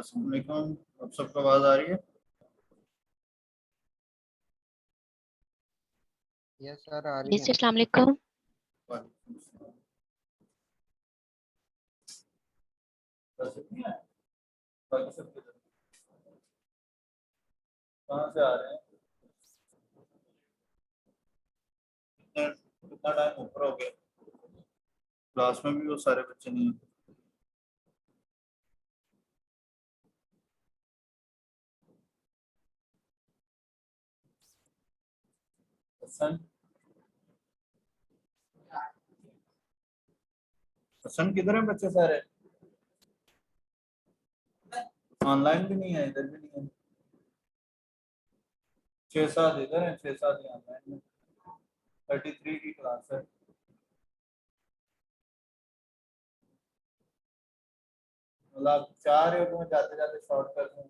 अस्सलाम वालेकुम। आप सबको आवाज़ आ रही है? यस सर, आ रही जी है। सर, अस्सलाम वालेकुम। वालेकुम अस्सलाम। बस इतनी है? बाकी सब किधर? कहाँ से आ रहे हैं? कितना टाइम ऊपर हो गया? क्लास में भी वो सारे बच्चे नहीं हैं। हसन, हसन किधर है बच्चे सारे? ऑनलाइन भी नहीं है, इधर भी नहीं है। 6-7 इधर है, 6-7 ऑनलाइन में। 33 की क्लास है। मतलब 4 है, तो जाते जाते शॉर्ट कर दूँ।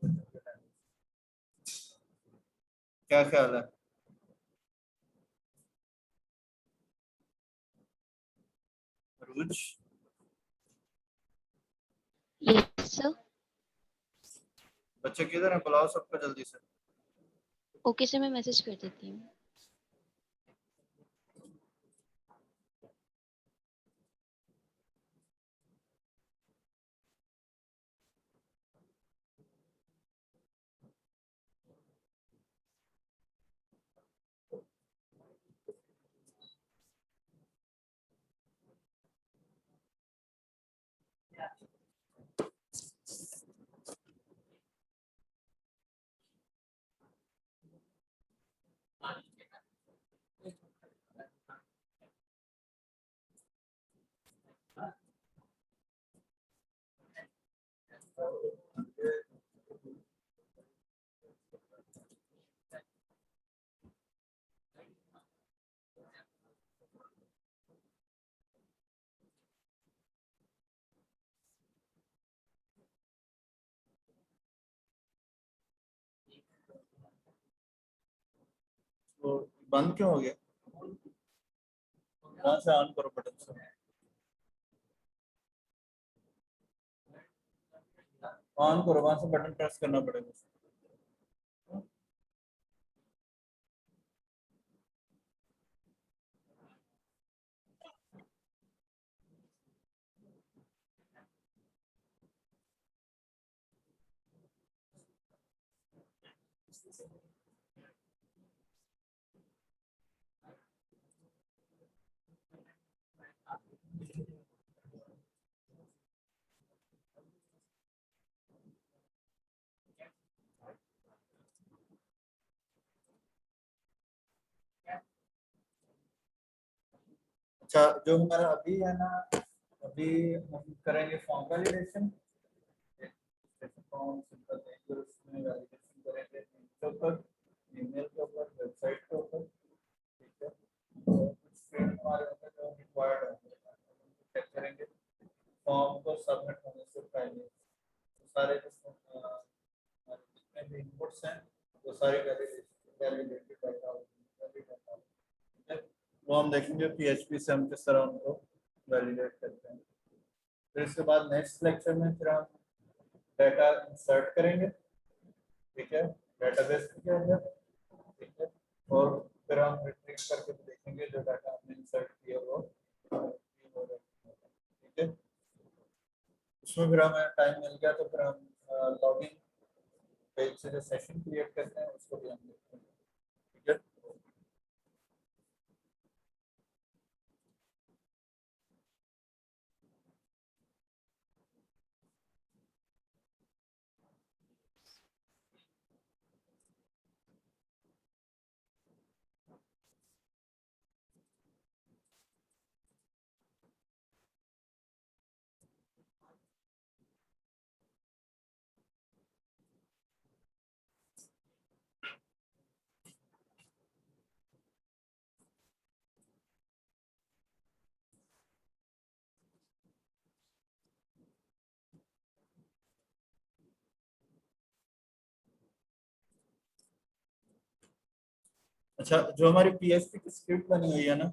क्या ख्याल है? रूज, यस सर। बच्चे किधर हैं? बुलाओ सबको जल्दी से। ओके सर, मैं मैसेज कर देती हूँ। तो बंद क्यों हो गया? कहाँ से ऑन करो बटन से? ऑन करो, वहां से बटन प्रेस करना पड़ेगा। अच्छा, जो हमारा अभी है ना, अभी हम करेंगे फॉर्म वैलिडेशन। फॉर्म सिंपल देंगे, उसमें वैलिडेशन करेंगे के ऊपर, ईमेल के ऊपर, वेबसाइट के ऊपर। ठीक है, तो कुछ फील्ड हमारे होंगे जो रिक्वायर्ड होंगे, चेक करेंगे फॉर्म को सबमिट होने से पहले। तो सारे जितने भी इनपुट्स हैं वो सारी वैलिडेटेड डाटा होगी। ठीक है, वो हम देखेंगे PHP से हम किस तरह उनको वैलिडेट करते हैं। फिर इसके बाद नेक्स्ट लेक्चर में फिर हम डाटा इंसर्ट करेंगे। ठीक है, डेटाबेस के अंदर। ठीक है, और फिर हम रिट्रीव करके देखेंगे जो डाटा हमने इंसर्ट किया वो हो रहा है। ठीक है, उसमें फिर हमें टाइम मिल गया तो फिर हम लॉगिन पेज से जो सेशन क्रिएट करते हैं उसको भी हम देखते हैं। ठीक है, अच्छा, जो हमारी PHP की स्क्रिप्ट बनी हुई है ना,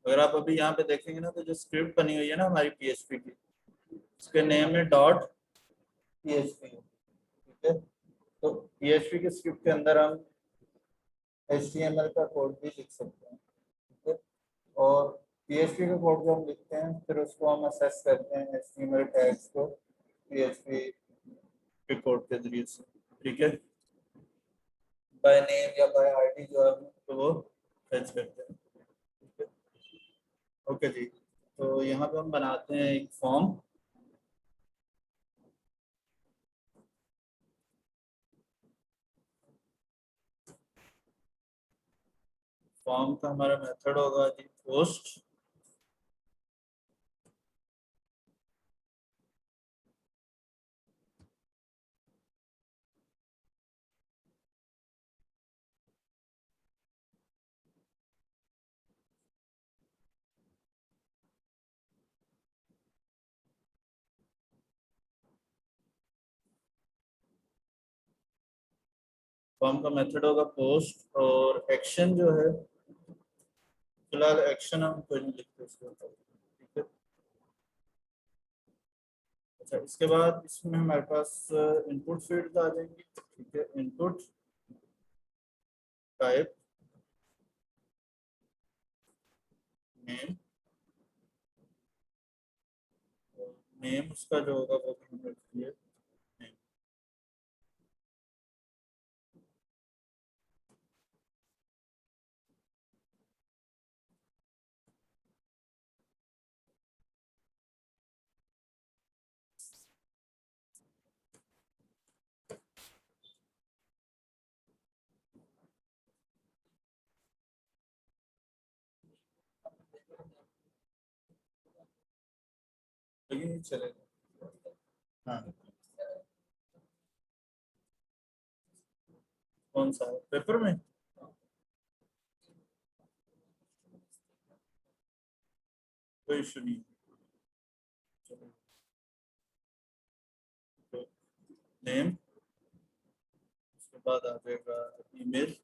अगर आप अभी यहाँ पे देखेंगे ना, तो जो स्क्रिप्ट बनी हुई है ना हमारी PHP की, उसके नेम में .php है, ठीक है। तो PHP की स्क्रिप्ट के अंदर हम HTML का कोड भी लिख सकते हैं, ठीक है। और PHP का कोड जो हम लिखते हैं, फिर उसको हम असेस करते हैं HTML टैग्स को PHP के कोड के जरिए से, ठीक है। बाय नेम या बाय आईडी जो है तो वो फेच करते हैं, ठीक है। ओके जी, तो यहाँ पे हम बनाते हैं एक फॉर्म। फॉर्म का हमारा मेथड होगा जी पोस्ट, फॉर्म का मेथड होगा पोस्ट, और एक्शन जो है, फिलहाल एक्शन हम कोई नहीं लिखते उसके ऊपर, ठीक है। अच्छा, इसके बाद इसमें हमारे पास इनपुट फील्ड आ जाएंगी, ठीक है। इनपुट टाइप नेम, नेम उसका जो होगा वो भी हम रखिए नेम। लेकिन ये चलेगा, हाँ। कौन सा है पेपर में? कोई इशू नहीं, चलो। तो नेम, उसके बाद आ जाएगा ईमेल,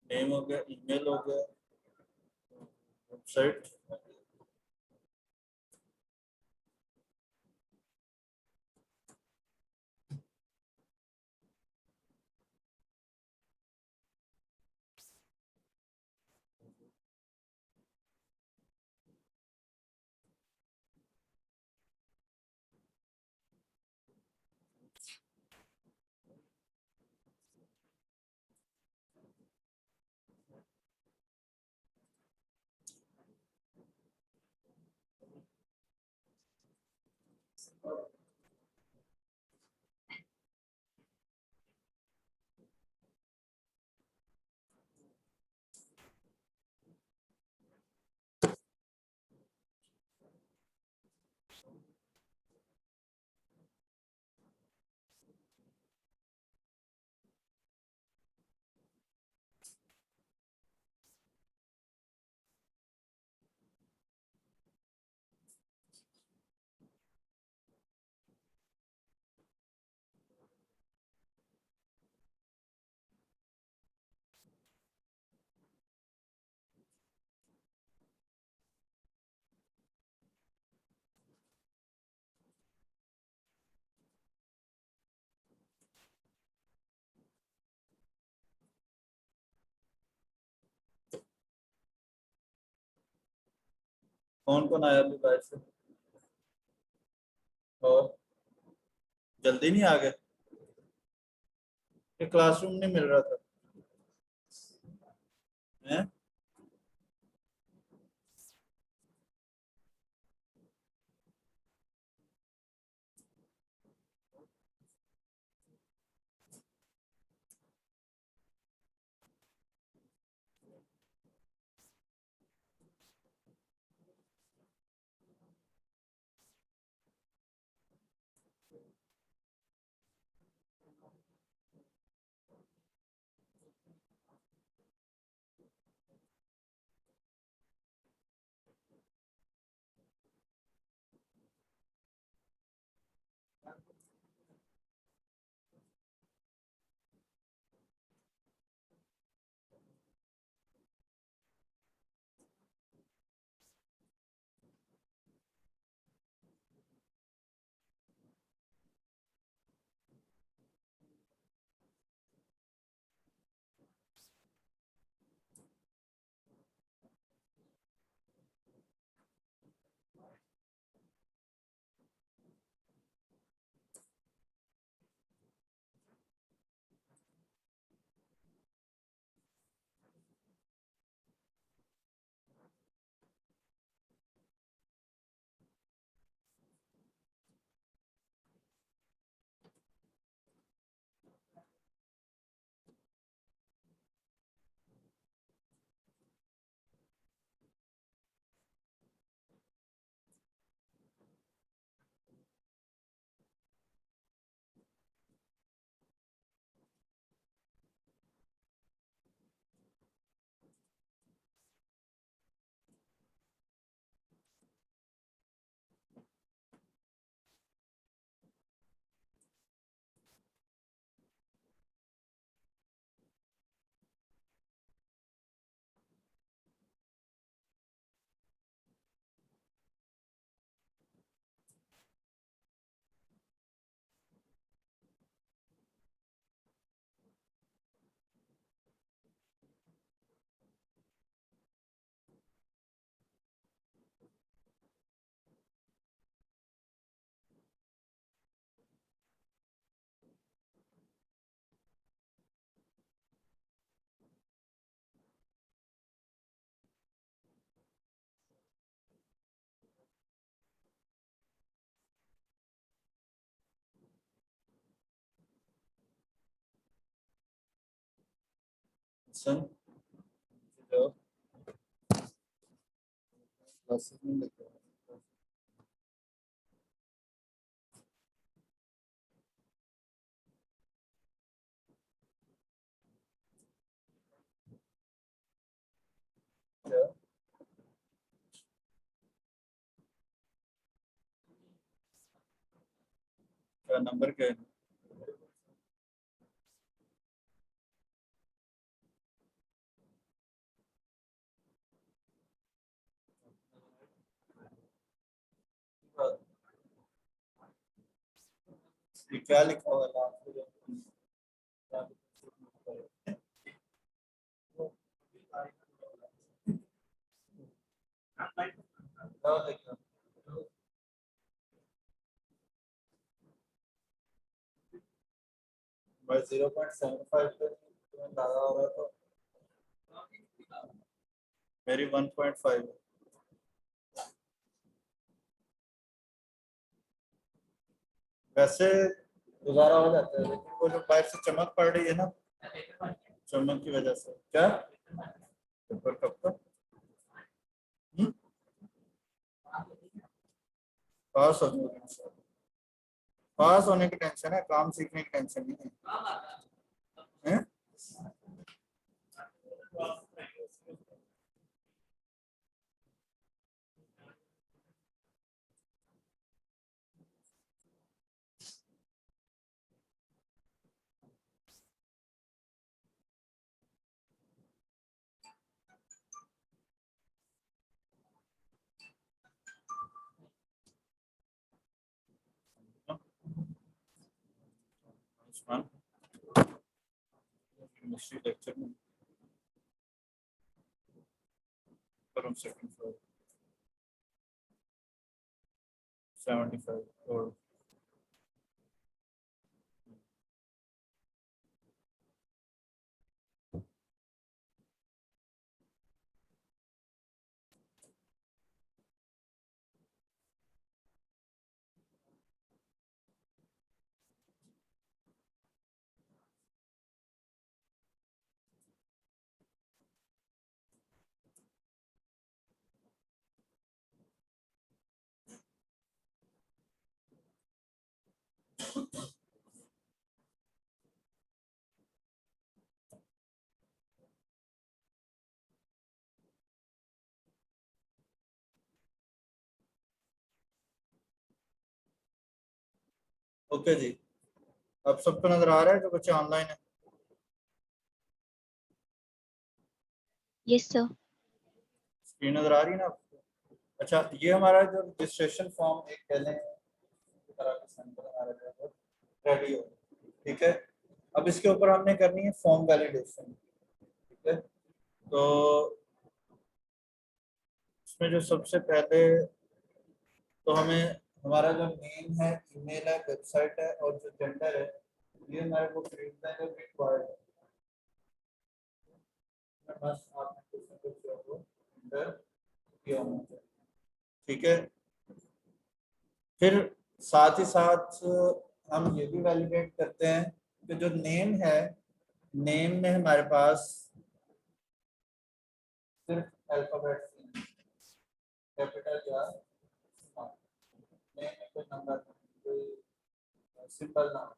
नेम हो गया, ईमेल हो गया, वेबसाइट, कौन कौन आया अभी बाहर से? और जल्दी नहीं आ गए? ये क्लासरूम नहीं मिल रहा था, हैं? सन जो क्लासेस में लेते हैं क्या नंबर क्या है? ये क्या लिखा हुआ है लास्ट में? क्या लिखा? भाई 0.75 पे तुम्हें लगा हो रहा तो मेरी 1.5 वैसे गुजारा हो जाता है, लेकिन वो जो बाहर से चमक पड़ रही है ना, चमक की वजह से क्या पेपर कब तक पास हो जाएगा। पास होने की टेंशन है, काम सीखने की टेंशन नहीं है, हैं? उस्मान, केमिस्ट्री लेक्चर में फ्रॉम सेकंड फ्लोर 75 और ओके जी। अब सबको नजर आ रहा है जो बच्चे ऑनलाइन है? Yes sir. स्क्रीन नजर आ रही है ना आपको? अच्छा, ये हमारा जो रजिस्ट्रेशन फॉर्म एक पहले तरह का सैंपल हमारा जो है रेडी हो, ठीक है। अब इसके ऊपर हमने करनी है फॉर्म वैलिडेशन, ठीक है। तो इसमें जो सबसे पहले तो हमें हमारा जो नेम है, ईमेल है, वेबसाइट है और जो जेंडर है, ये हमारे को खरीदना है, जो रिक्वायर्ड है। बस आपने कुछ ना कुछ जो है वो एंटर किया होना चाहिए, ठीक है। फिर साथ ही साथ हम ये भी वैलिडेट करते हैं कि जो नेम है, नेम में हमारे पास सिर्फ अल्फाबेट्स हैं, कैपिटल या स्मॉल। नेम में कोई नंबर कोई सिंबल ना हो,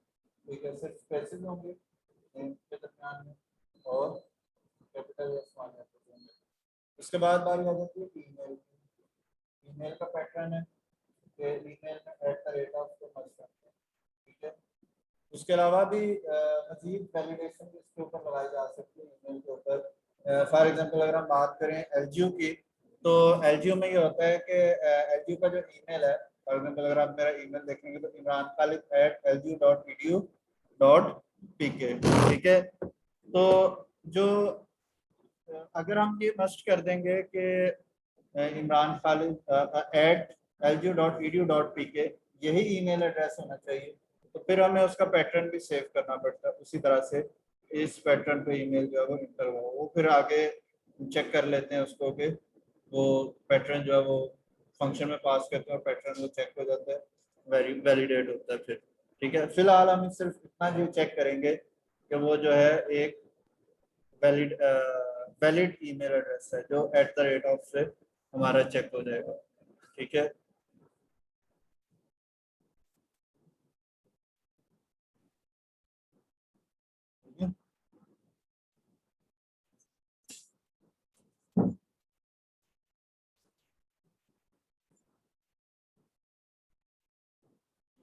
ठीक है। सिर्फ स्पेसेस होंगे नेम के दरमियान में और कैपिटल या स्मॉल लेटर होंगे। उसके बाद बारी आ जाती है ईमेल। ईमेल का पैटर्न है कि ईमेल में @ को मर्ज करते हैं, ठीक है। उसके अलावा भी मजीद वैलिडेशन भी इसके ऊपर लगाई जा सकती है ईमेल के ऊपर। फॉर एग्जांपल अगर हम बात करें एलजीओ की, तो एलजीओ में ये होता है कि एलजीओ का जो ईमेल है, फॉर एग्जांपल अगर आप मेरा ईमेल देखेंगे तो imranKhalid@lgu.edu.pk, ठीक है। तो जो अगर हम ये मस्ट कर देंगे कि imranKhalid@lgu.edu.pk यही ईमेल एड्रेस होना चाहिए, तो फिर हमें उसका पैटर्न भी सेव करना पड़ता है उसी तरह से। इस पैटर्न पे ईमेल जो है वो इंटर हुआ, वो फिर आगे चेक कर लेते हैं उसको कि वो पैटर्न जो है वो फंक्शन में पास करते हैं और पैटर्न वो चेक हो जाता है, वैलिडेट होता है फिर, ठीक है। फिलहाल हम सिर्फ इतना जो चेक करेंगे कि वो जो है एक वैलिड ईमेल एड्रेस है जो @ से हमारा चेक हो जाएगा। ठीक है,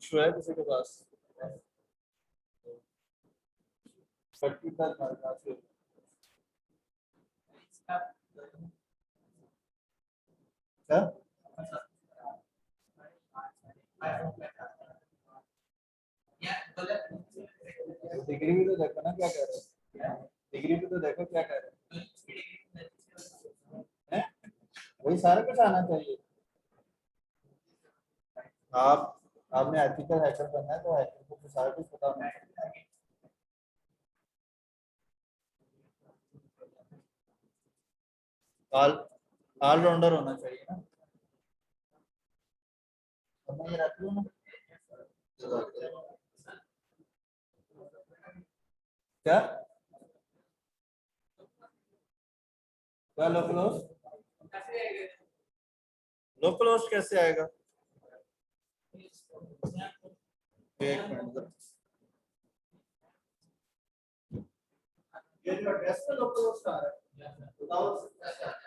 इशू है किसी के पास? क्या डिग्री भी तो देखो ना क्या कह रहे हैं, डिग्री भी तो देखो क्या कह रहे हैं। वही सारा कुछ आना चाहिए। आप आपने एथिकल हैकर बनना है तो हैकर को तो सारा कुछ पता होना चाहिए। ऑल ऑलराउंडर होना चाहिए ना, समझ में आती है ना। क्या क्या लोकल होस्ट कैसे आएगा? एक मिनट, ये जो एड्रेस पे लोकल होस्ट आ रहा है बताओ कैसे आ रहा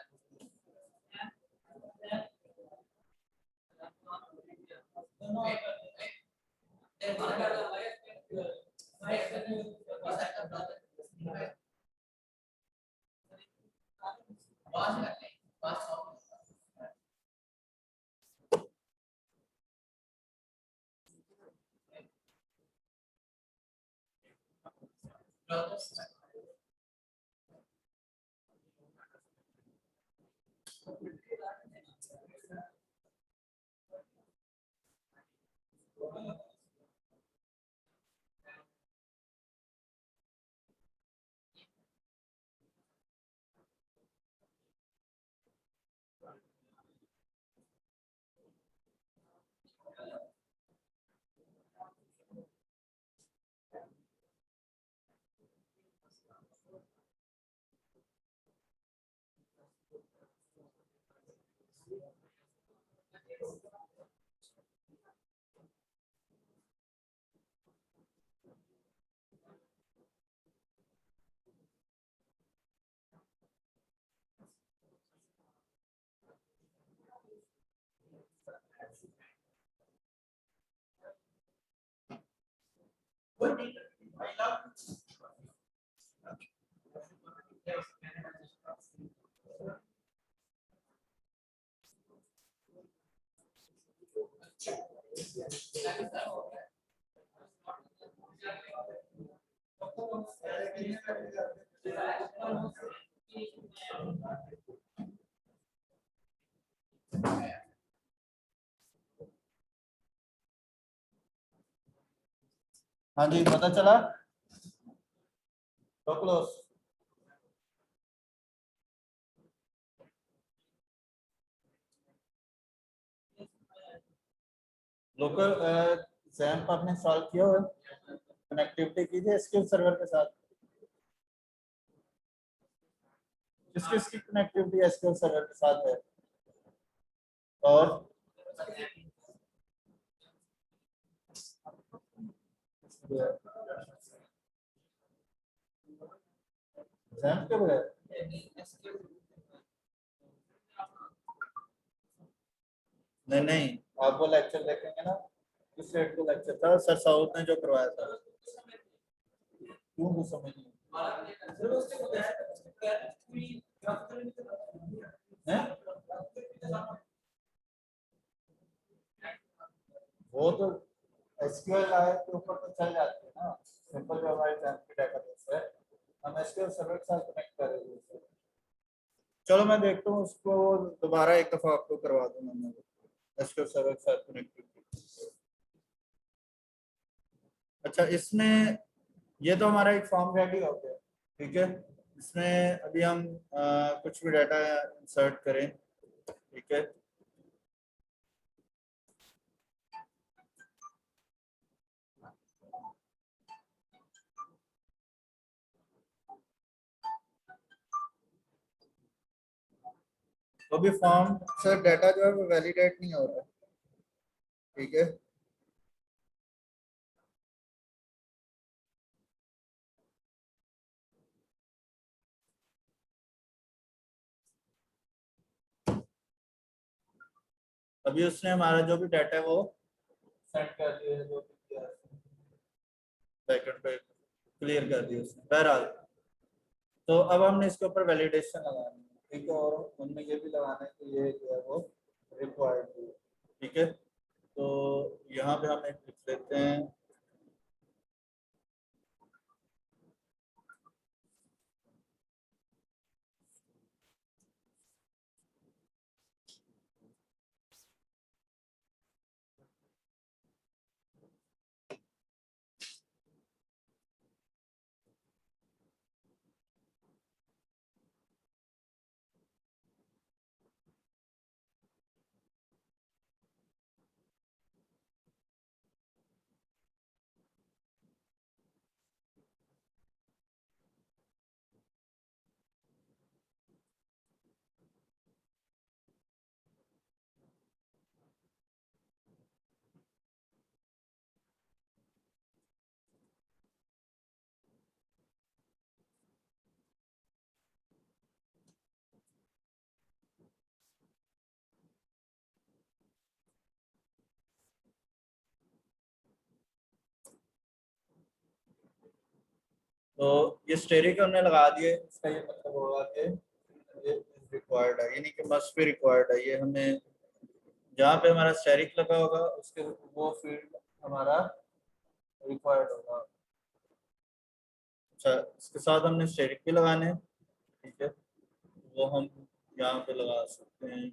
हाँ जी पता चला लोकल होस्ट। लोकल जैम्प आपने इंस्टॉल किया हुआ है, कनेक्टिविटी कीजिए एसक्यूएल सर्वर के साथ। किस किस की कनेक्टिविटी एसक्यूएल सर्वर के साथ है? और जैम्प के बगैर नहीं नहीं, आप वो लेक्चर देखेंगे ना, किस रेट को लेक्चर था सर साउथ ने जो करवाया था, क्यों कुछ समझ नहीं है? वो तो एसक्यूएल आए के ऊपर तो चल जाती है ना, सिंपल जो हमारे जैम्प की डेटाबेस है हम एसक्यूएल सर्वर के साथ कनेक्ट कर रहे हैं। चलो मैं देखता हूँ उसको दोबारा एक दफा आपको करवा दूंगा मैं एसक्यूएल सर्वर के साथ कनेक्ट। अच्छा इसमें ये तो हमारा एक फॉर्म रेडी हो गया, ठीक है। इसमें अभी हम कुछ भी डाटा इंसर्ट करें, ठीक है। तो भी फॉर्म से डाटा जो है वो वैलिडेट नहीं हो रहा। ठीक है, अभी उसने हमारा जो भी डाटा है वो सेंड कर दिया है, जो भी किया बैकएंड पे क्लियर कर दिया उसने। बहरहाल, तो अब हमने इसके ऊपर वैलिडेशन लगानी है। ठीक है, और उनमें ये भी लगाना है कि ये जो है वो रिक्वायर्ड है। ठीक है, तो यहाँ पे हम एक लिख लेते हैं, तो ये स्टेरिक हमने लगा दिए। इसका ये मतलब होगा कि ये रिक्वायर्ड है, यानी कि मस्ट भी रिक्वायर्ड है। ये हमें जहाँ पे हमारा स्टेरिक लगा होगा उसके वो फील्ड हमारा रिक्वायर्ड होगा। अच्छा, इसके साथ हमने स्टेरिक भी लगाने हैं। ठीक है, वो हम यहाँ पे लगा सकते हैं।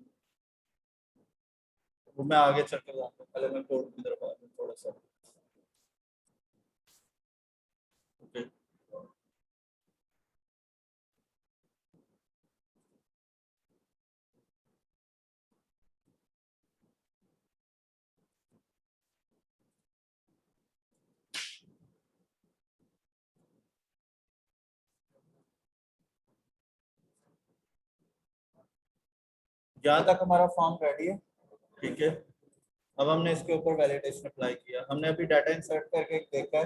वो मैं आगे चल कर जाता हूँ, पहले मैं कोड की तरफ आता हूँ थोड़ा सा। ओके, यहाँ तक हमारा फॉर्म रेडी है। ठीक है, अब हमने इसके ऊपर वैलिडेशन अप्लाई किया। हमने अभी डाटा इंसर्ट करके देखा है,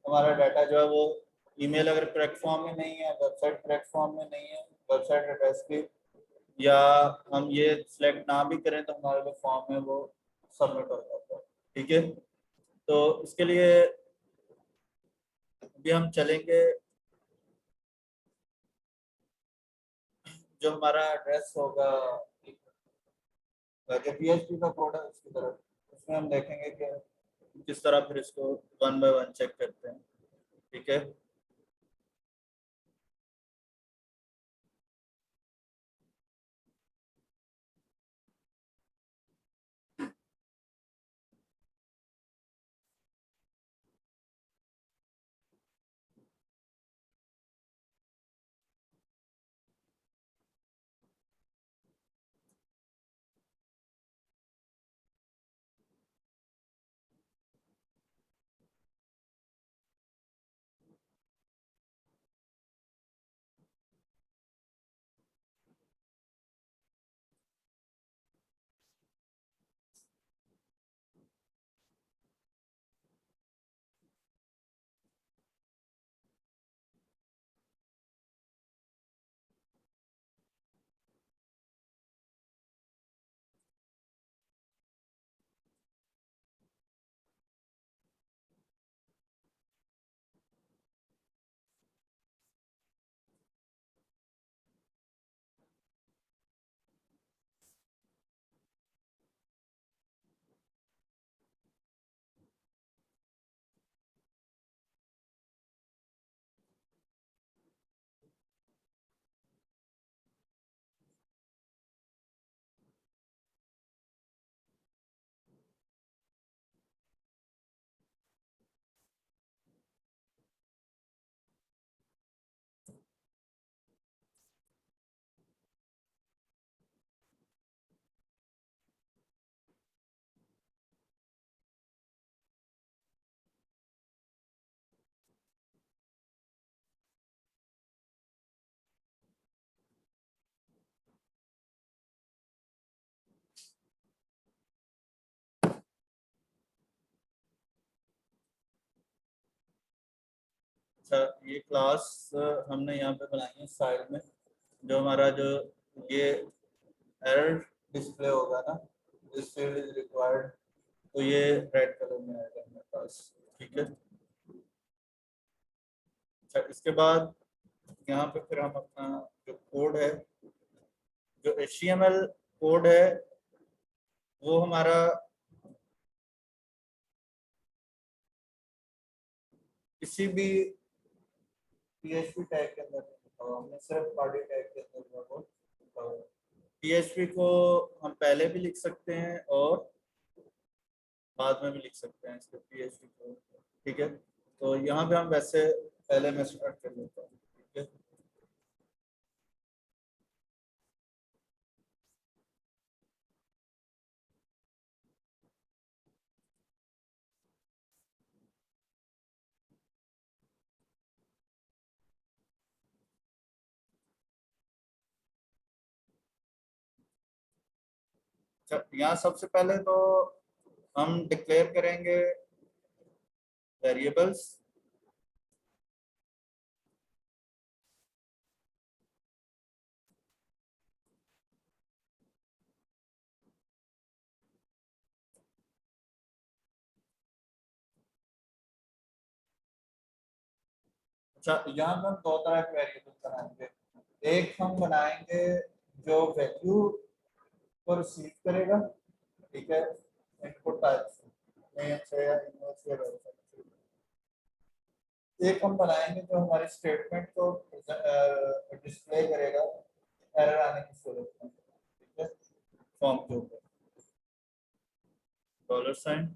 हमारा डाटा जो है वो ईमेल अगर करेक्ट फॉर्म में नहीं है, वेबसाइट करेक्ट फॉर्म में नहीं है, वेबसाइट एड्रेस भी, या हम ये सिलेक्ट ना भी करें तो हमारा जो फॉर्म है वो सबमिट हो जाता है। ठीक है, तो इसके लिए अभी हम चलेंगे, जो हमारा एड्रेस होगा, जो PHP का कोड है उसकी तरफ, उसमें हम देखेंगे कि किस तरह फिर इसको वन बाय वन चेक करते हैं। ठीक है, अच्छा, ये क्लास हमने यहाँ पे बनाई है साइड में, जो हमारा जो ये एरर डिस्प्ले होगा ना, दिस फील्ड इज रिक्वायर्ड, तो ये रेड कलर में आएगा हमारे पास। ठीक है। अच्छा, इसके बाद यहाँ पे फिर हम अपना जो कोड है, जो HTML कोड है, वो हमारा किसी भी PHP टैग के अंदर नहीं लिखा हुआ, हमने सिर्फ बॉडी टैग के अंदर वो लिखा हुआ है। PHP को हम पहले भी लिख सकते हैं और बाद में भी लिख सकते हैं इसके PHP को। ठीक है, तो यहाँ पे हम वैसे पहले मैं स्टार्ट कर लेता हूँ। ठीक है। अच्छा, यहाँ सबसे पहले तो हम डिक्लेयर करेंगे वेरिएबल्स। अच्छा, यहाँ पर हम दो तरह के वेरिएबल बनाएंगे। एक हम बनाएंगे जो वैल्यू को रिसीव करेगा। ठीक है, इनपुट टाइप नेम से या इमेज से वैसा। एक हम बनाएंगे जो हमारे स्टेटमेंट को डिस्प्ले करेगा एरर आने की सूरत में। ठीक है, फॉर्म के ऊपर $,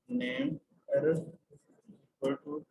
नेम एरर इक्वल टू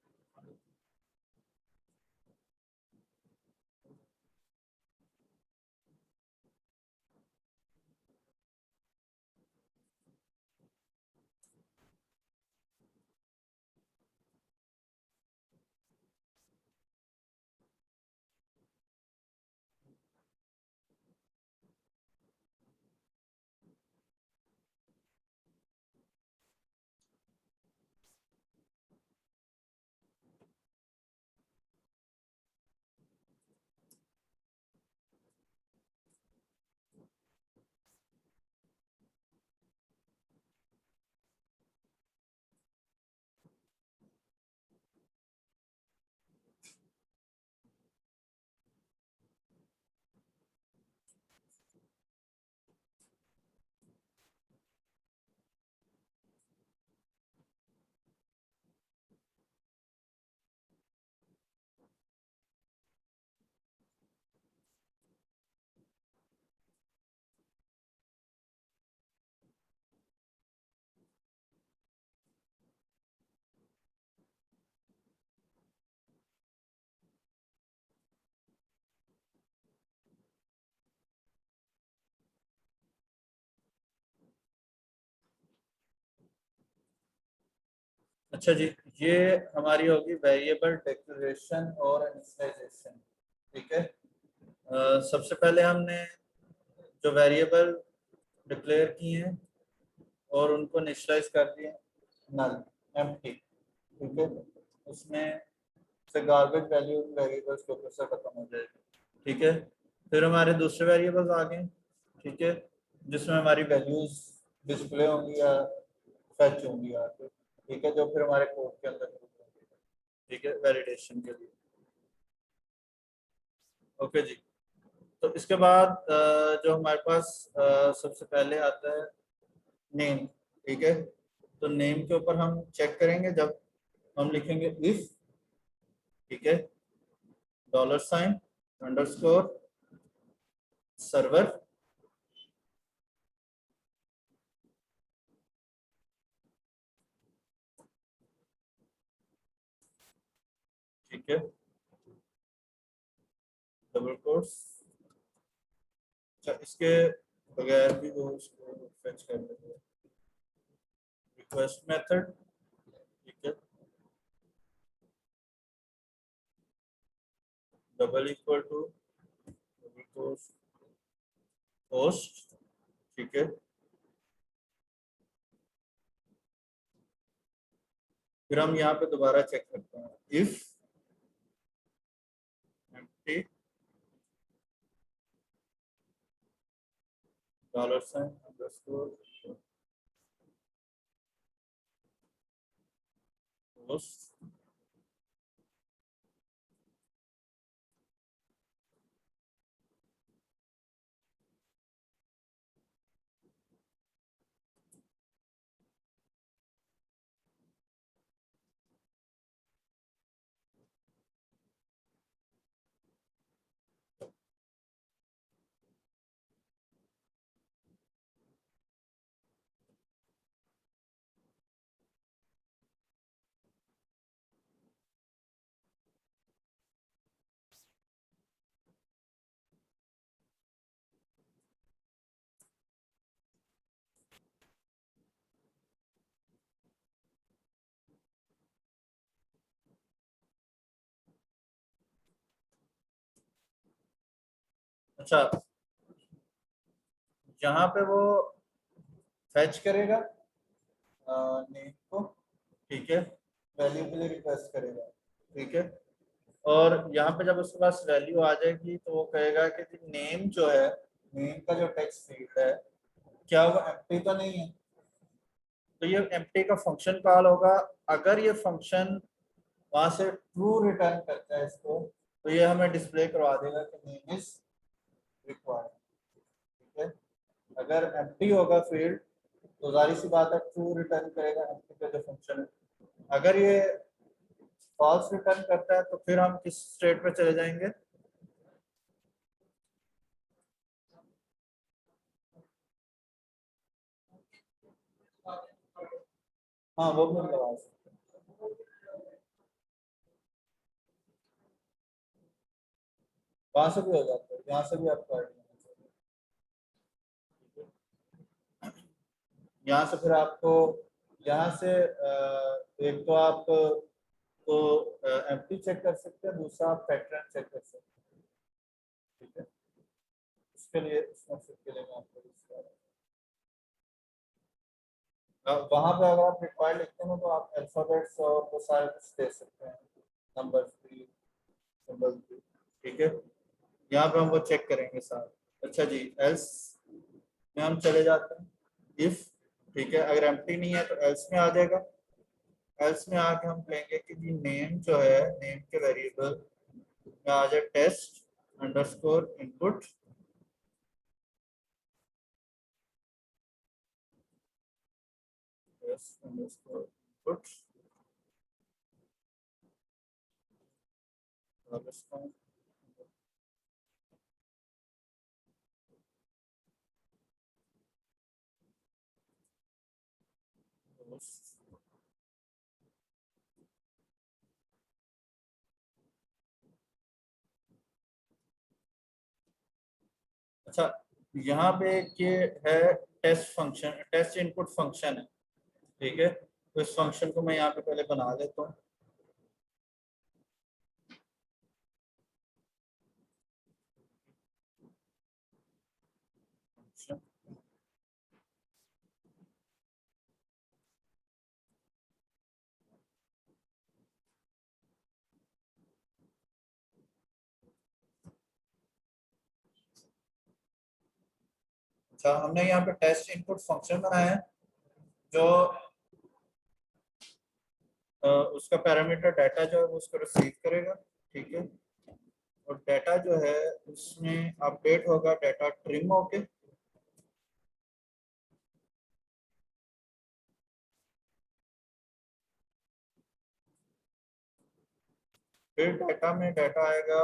अच्छा जी, ये हमारी होगी वेरिएबल डिक्लेरेशन और इनिशियलाइजेशन। ठीक है, सबसे पहले हमने जो वेरिएबल डिक्लेयर किए हैं और उनको इनिशियलाइज कर दिए नल एम्प्टी। ठीक है, उसमें से गार्बेज वैल्यू वेरिएबल्स के ऊपर से खत्म हो जाएगी। ठीक है, फिर हमारे दूसरे वेरिएबल्स आ गए। ठीक है, जिसमें हमारी वैल्यूज डिस्प्ले होंगी या फेच होंगी यहाँ पे। ठीक है, जो फिर हमारे कोड के अंदर यूज होंगी। ठीक है, वैलिडेशन के लिए। ओके जी, तो इसके बाद जो हमारे पास सबसे पहले आता है नेम। ठीक है, तो नेम के ऊपर हम चेक करेंगे जब हम लिखेंगे इफ। ठीक है, $, अंडरस्कोर, सर्वर। ठीक है, डबल कोट्स। अच्छा, इसके बगैर भी वो उसको फेच कर देते हैं। Request method. ठीक है, double equal to double quotes post. ठीक है, फिर हम यहाँ पे दोबारा चेक करते हैं इफ ठीक, $, अंडरस्कोर पोस्ट। अच्छा, यहाँ पे वो फेच करेगा नेम को, ठीक है, वैल्यू के लिए रिक्वेस्ट करेगा, ठीक है। और यहाँ पे जब उसके पास वैल्यू आ जाएगी तो वो कहेगा कि नेम जो है, नेम का जो टेक्स्ट फील्ड है, क्या वो एम्प्टी तो नहीं है। तो ये एम्प्टी का फंक्शन कॉल होगा। अगर ये फंक्शन वहां से ट्रू रिटर्न करता है इसको, तो ये हमें डिस्प्ले करवा देगा कि नेम इज रिक्वायर्ड, ठीक है। अगर एम्प्टी होगा फील्ड तो जाहिर सी बात है ट्रू रिटर्न करेगा एम्प्टी का जो फंक्शन है। अगर ये फॉल्स रिटर्न करता है तो फिर हम किस स्टेट पे चले जाएंगे? हाँ, वो भी हम लगा सकते हैं, वहां से भी हो जाता है, यहाँ से भी आपको आइडिया। यहाँ से फिर आपको, यहाँ से एक तो आप तो एम्प्टी चेक कर सकते हैं, दूसरा आप पैटर्न चेक कर सकते हैं, ठीक है। उसके लिए इसमें फिर के लिए मैं आपको वहाँ पे अगर आप रिक्वायर्ड लिखते हैं तो आप अल्फाबेट्स और वो सारे कुछ दे सकते हैं, नंबर भी, सिंबल भी, ठीक है। यहाँ पे हम वो चेक करेंगे साथ। अच्छा जी, एल्स में हम चले जाते हैं, इफ, ठीक है, अगर एम्प्टी नहीं है तो एल्स में आ जाएगा। एल्स में आके हम कहेंगे कि जी नेम जो है, नेम के वेरिएबल में आ जाए test underscore input, test underscore input, अच्छा, यहाँ पे ये है test function, test input function है, ठीक है। तो इस फंक्शन को मैं यहाँ पे पहले बना लेता हूँ। अच्छा, हमने यहाँ पे टेस्ट इनपुट फंक्शन बनाया है जो उसका पैरामीटर डाटा जो है वो उसको रिसीव करेगा, ठीक है। और डाटा जो है उसमें अपडेट होगा डाटा ट्रिम होके, फिर डाटा में डाटा आएगा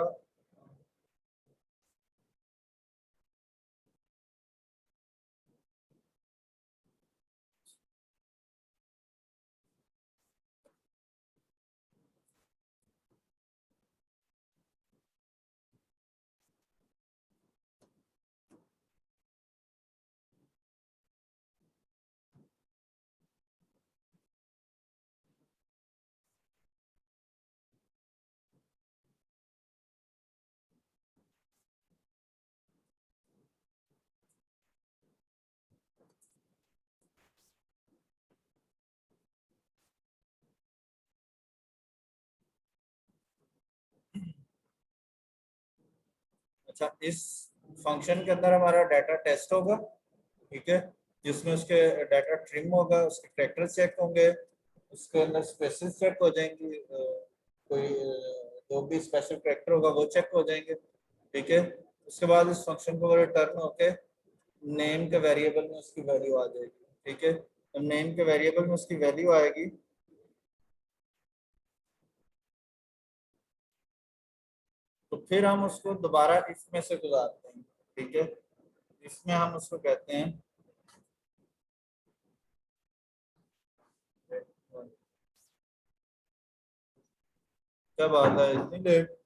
अच्छा, इस फंक्शन के अंदर हमारा डाटा टेस्ट होगा, ठीक है, जिसमें उसके डाटा ट्रिम होगा, उसके कैरेक्टर चेक होंगे, उसके अंदर स्पेसिस चेक हो जाएंगी, कोई जो भी स्पेशल कैरेक्टर होगा वो चेक हो जाएंगे, ठीक है। उसके बाद इस फंक्शन को रिटर्न होके नेम के वेरिएबल में उसकी वैल्यू आ जाएगी, ठीक है। तो नेम के वेरिएबल में उसकी वैल्यू आएगी, तो फिर हम उसको दोबारा इसमें से गुजारते हैं, ठीक है। इसमें हम उसको कहते हैं क्या बात है, इतनी लेट।